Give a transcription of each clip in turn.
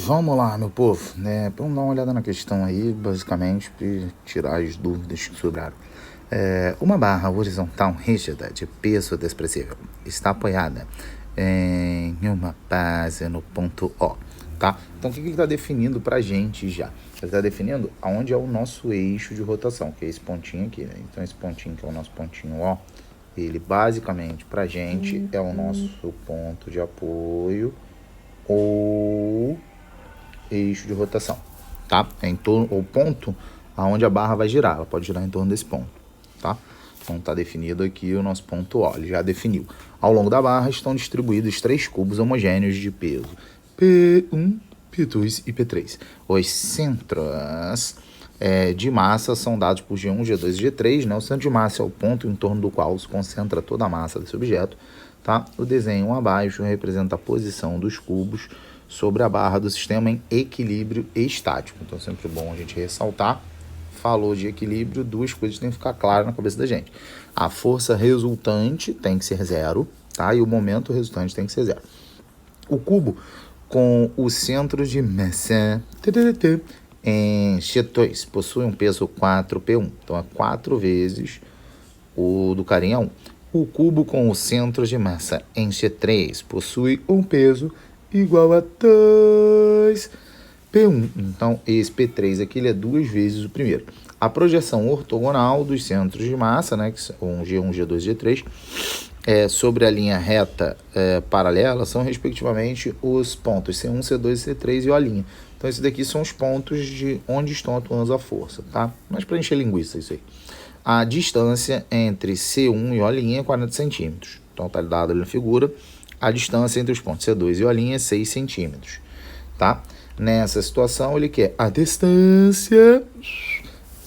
Vamos lá, meu povo, né? Vamos dar uma olhada na questão aí, basicamente, para tirar as dúvidas que sobraram. Uma barra horizontal rígida de peso desprezível está apoiada em uma base no ponto O, tá? Então, o que ele está definindo para a gente já? Ele está definindo aonde é o nosso eixo de rotação, que é esse pontinho aqui, né? Então, esse pontinho que é o nosso pontinho O, ele basicamente para a gente é o nosso ponto de apoio ou eixo de rotação, tá? É em torno, o ponto aonde a barra vai girar, ela pode girar em torno desse ponto, tá? Então tá definido aqui o nosso ponto O, ele já definiu. Ao longo da barra estão distribuídos 3 cubos homogêneos de peso, P1, P2 e P3. Os centros de massa são dados por G1, G2 e G3, né? O centro de massa é o ponto em torno do qual se concentra toda a massa desse objeto, tá? O desenho abaixo representa a posição dos cubos sobre a barra do sistema em equilíbrio estático. Então, sempre bom a gente ressaltar. Falou de equilíbrio, duas coisas têm que ficar claras na cabeça da gente. A força resultante tem que ser zero, tá? E o momento resultante tem que ser zero. O cubo com o centro de massa em X2 possui um peso 4P1. Então, é 4 vezes o do carinha 1. O cubo com o centro de massa em X3 possui um peso igual a 2P1. Então, esse P3 aqui ele é 2 vezes o primeiro. A projeção ortogonal dos centros de massa, né, que são G1, G2 e G3, sobre a linha reta paralela, são respectivamente os pontos C1, C2, C3 e O'. Então, esses daqui são os pontos de onde estão atuando a força, tá? Mas para encher linguiça, isso aí. A distância entre C1 e O' é 40 centímetros. Então, está dado ali na figura. A distância entre os pontos C2 e O' é 6 centímetros, tá? Nessa situação, ele quer a distância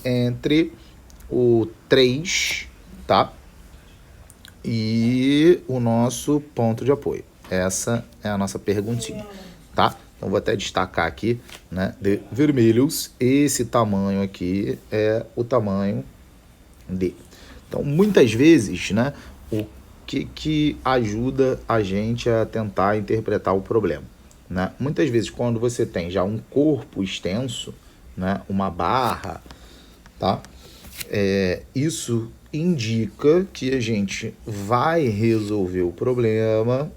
entre o 3, tá? E o nosso ponto de apoio. Essa é a nossa perguntinha, tá? Então, vou até destacar aqui, né, de vermelhos. Esse tamanho aqui é o tamanho D. Então, muitas vezes, né, o que ajuda a gente a tentar interpretar o problema, né? Muitas vezes, quando você tem já um corpo extenso, né, uma barra, tá? Isso indica que a gente vai resolver o problema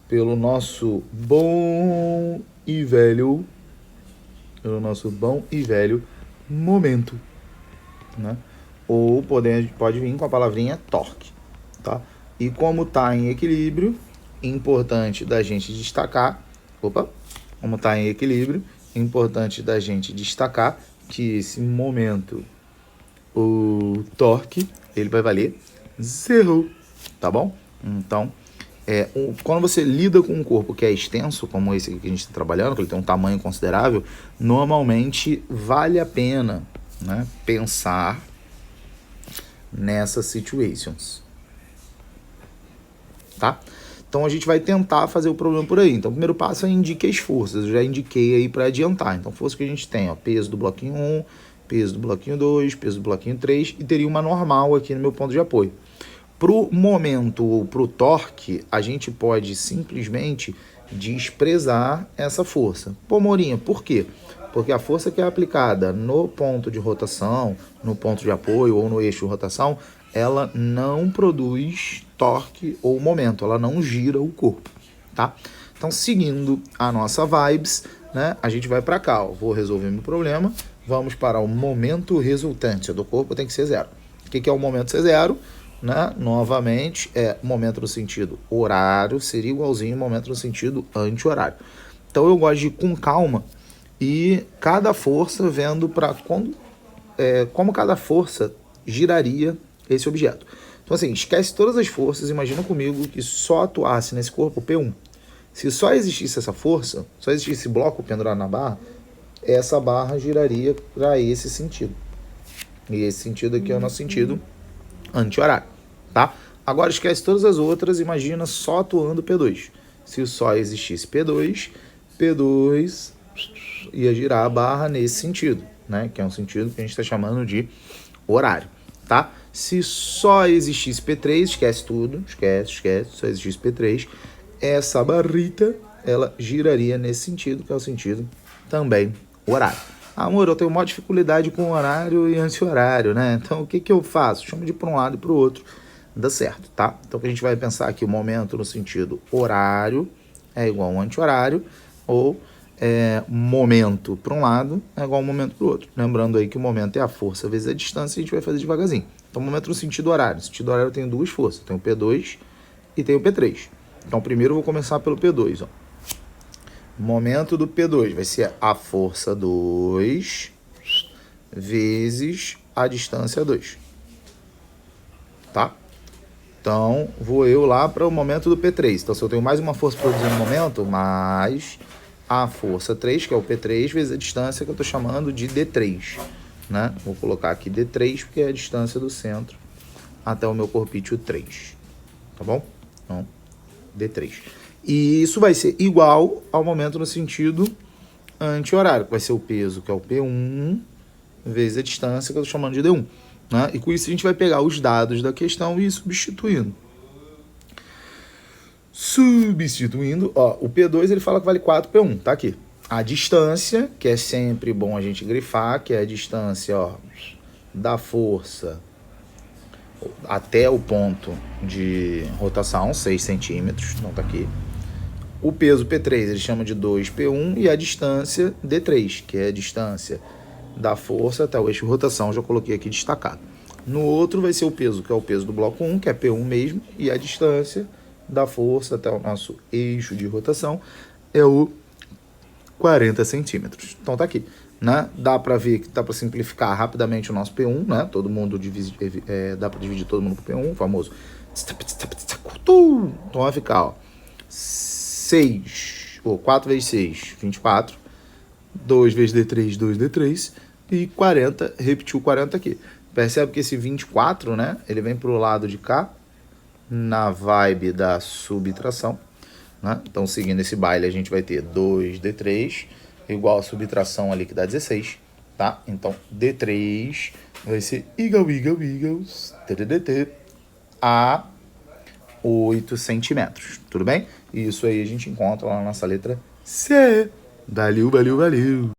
pelo nosso bom e velho momento, né? Ou pode vir com a palavrinha torque, tá? E como está em equilíbrio, importante da gente destacar, que esse momento, o torque, ele vai valer zero, tá bom? Então, quando você lida com um corpo que é extenso, como esse aqui que a gente está trabalhando, que ele tem um tamanho considerável, normalmente vale a pena, né, pensar nessas situations, tá? Então, a gente vai tentar fazer o problema por aí. Então, o primeiro passo é indique as forças. Eu já indiquei aí para adiantar. Então, força que a gente tem, ó, peso do bloquinho 1, peso do bloquinho 2, peso do bloquinho 3, e teria uma normal aqui no meu ponto de apoio. Para o momento ou para o torque, a gente pode simplesmente desprezar essa força. Pô, Mourinho, por quê? Porque a força que é aplicada no ponto de rotação, no ponto de apoio ou no eixo de rotação, ela não produz torque ou momento, ela não gira o corpo, tá? Então, seguindo a nossa vibes, né, a gente vai para cá, ó, vou resolver meu problema, vamos para o momento resultante do corpo, tem que ser zero. O que é o momento ser zero? Né? Novamente, momento no sentido horário seria igualzinho ao momento no sentido anti-horário. Então, eu gosto de ir com calma e cada força vendo para como cada força giraria esse objeto. Então, assim, esquece todas as forças, imagina comigo que só atuasse nesse corpo P1. Se só existisse essa força, só existisse esse bloco pendurado na barra, essa barra giraria para esse sentido. E esse sentido aqui é o nosso sentido anti-horário, tá? Agora esquece todas as outras, imagina só atuando P2. Se só existisse P2 ia girar a barra nesse sentido, né? Que é um sentido que a gente está chamando de horário, tá? Se só existisse P3, esquece tudo, esquece, só existisse P3, essa barrita ela giraria nesse sentido, que é o sentido também horário. Amor, eu tenho maior dificuldade com horário e anti-horário, né? Então, o que que eu faço? Chamo de ir para um lado e para o outro. Dá certo, tá? Então, a gente vai pensar aqui o momento no sentido horário é igual ao anti-horário, ou momento para um lado é igual ao momento para o outro. Lembrando aí que o momento é a força vezes a distância, a gente vai fazer devagarzinho. Então, momento no sentido horário. No sentido horário eu tenho duas forças. Eu tenho o P2 e tenho o P3. Então, primeiro eu vou começar pelo P2, ó. Momento do P2 vai ser a força 2 vezes a distância 2. Tá? Então, vou eu lá para o momento do P3. Então, se eu tenho mais uma força produzindo no momento, mais a força 3, que é o P3, vezes a distância que eu estou chamando de D3. Né? Vou colocar aqui D3, porque é a distância do centro até o meu corpício 3. Tá bom? Então, D3. E isso vai ser igual ao momento no sentido anti-horário, que vai ser o peso, que é o P1, vezes a distância, que eu estou chamando de D1. Né? E com isso a gente vai pegar os dados da questão e ir substituindo. Substituindo, ó, o P2 ele fala que vale 4P1, tá aqui. A distância, que é sempre bom a gente grifar, que é a distância, ó, da força até o ponto de rotação, 6 centímetros, então tá aqui. O peso P3 ele chama de 2P1 e a distância D3, que é a distância da força até o eixo de rotação, já coloquei aqui destacado. No outro vai ser o peso, que é o peso do bloco 1, que é P1 mesmo, e a distância da força até o nosso eixo de rotação é o 40 centímetros. Então tá aqui, né? Dá para ver que dá para simplificar rapidamente o nosso P1, né? Todo mundo dá para dividir todo mundo por P1, o famoso. Então vai ficar, ó, 6, ou 4 vezes 6, 24. 2 vezes D3, 2D3. E 40, repetiu 40 aqui. Percebe que esse 24, né? Ele vem pro lado de cá, na vibe da subtração. Né? Então, seguindo esse baile, a gente vai ter 2D3 igual a subtração ali que dá 16. Tá? Então, D3 vai ser igual, a 8 centímetros. Tudo bem? Isso aí a gente encontra lá na nossa letra C. Valeu, valeu, valeu.